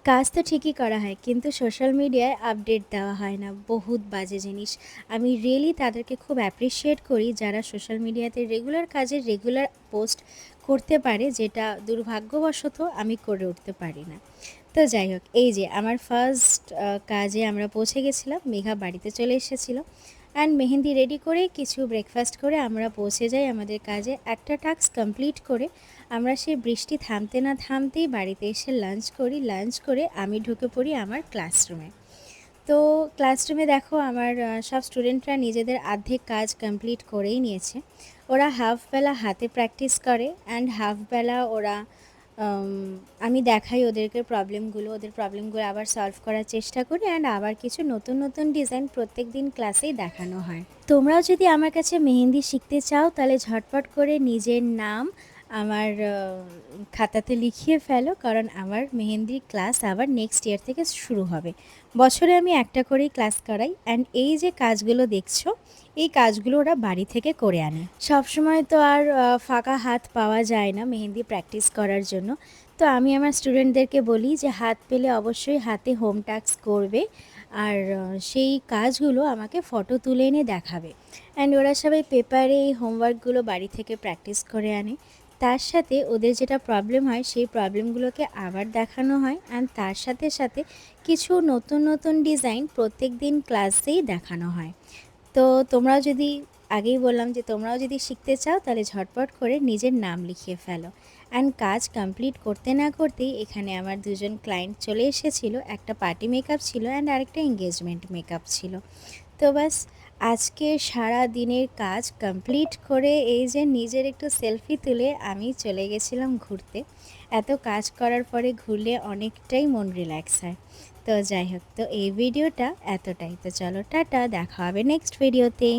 কাজ তো ঠিকই করা হয় কিন্তু সোশ্যাল মিডিয়ায় আপডেট দেওয়া হয় না, বহুত বাজে জিনিস। আমি রিয়েলি তাদেরকে খুব অ্যাপ্রিসিয়েট করি যারা সোশ্যাল মিডিয়াতে রেগুলার কাজের রেগুলার পোস্ট করতে পারে, যেটা দুর্ভাগ্যবশত আমি করে উঠতে পারি না। তো যাই হোক, এই যে আমার ফার্স্ট কাজে আমরা পৌঁছে গেছিলাম, মেঘা বাড়িতে চলে এসেছিল অ্যান্ড মেহেন্দি রেডি করে কিছু ব্রেকফাস্ট করে আমরা পৌঁছে যাই আমাদের কাজে। একটা টাস্ক কমপ্লিট করে আমরা সেই বৃষ্টি থামতে না থামতেই বাড়িতে এসে লাঞ্চ করি। লাঞ্চ করে আমি ঢুকে পড়ি আমার ক্লাসরুমে। তো ক্লাসরুমে দেখো আমার সব স্টুডেন্টরা নিজেদের অর্ধেক কাজ কমপ্লিট করেই নিয়েছে। ওরা হাফবেলা হাতে প্র্যাকটিস করে অ্যান্ড হাফবেলা ওরা আমি দেখাই ওদেরকে প্রবলেমগুলো, ওদের প্রবলেমগুলো আবার সলভ করার চেষ্টা করি অ্যান্ড আবার কিছু নতুন নতুন ডিজাইন প্রত্যেক দিন ক্লাসেই দেখানো হয়। তোমরাও যদি আমার কাছে মেহেন্দি শিখতে চাও তাহলে ঝটপট করে নিজের নাম আমার খাতাতে লিখিয়ে ফেলো, কারণ আমার মেহেন্দির ক্লাস আবার নেক্সট ইয়ার থেকে শুরু হবে। বছরে আমি একটা করেই ক্লাস করাই অ্যান্ড এই যে কাজগুলো দেখছো, এই কাজগুলো ওরা বাড়ি থেকে করে আনে। সবসময় তো আর ফাঁকা হাত পাওয়া যায় না মেহেন্দি প্র্যাকটিস করার জন্য। তো আমি আমার স্টুডেন্টদেরকে বলি যে হাত পেলে অবশ্যই হাতে হোম টাস্ক করবে আর সেই কাজগুলো আমাকে ফটো তুলে এনে দেখাবে। অ্যান্ড ওরা সবাই পেপারে এই হোমওয়ার্কগুলো বাড়ি থেকে প্র্যাকটিস করে আনে। তার সাথে ওদের যেটা প্রবলেম হয় সেই প্রবলেমগুলোকে আবার দেখানো হয় অ্যান্ড তার সাথে সাথে কিছু নতুন নতুন ডিজাইন প্রত্যেক দিন ক্লাসেই দেখানো হয়। তো তোমরাও যদি, আগেই বললাম যে তোমরাও যদি শিখতে চাও তাহলে ঝটপট করে নিজের নাম লিখিয়ে ফেলো। অ্যান্ড কাজ কমপ্লিট করতে না করতেই এখানে আমার দুজন ক্লায়েন্ট চলে এসেছিলো। একটা পার্টি মেকআপ ছিল অ্যান্ড আরেকটা এঙ্গেজমেন্ট মেকআপ ছিল। তো বাস, আজকে সারা দিনের কাজ কমপ্লিট করে এই যে নিজের একটু সেলফি তুলে আমি চলে গেছিলাম ঘুরতে। এত কাজ করার পরে ঘুরলে অনেকটাই মন রিল্যাক্স হয়। তো যাই হোক, তো এই ভিডিওটা এতটাই। তো চলো টাটা, দেখা হবে নেক্সট ভিডিওতে।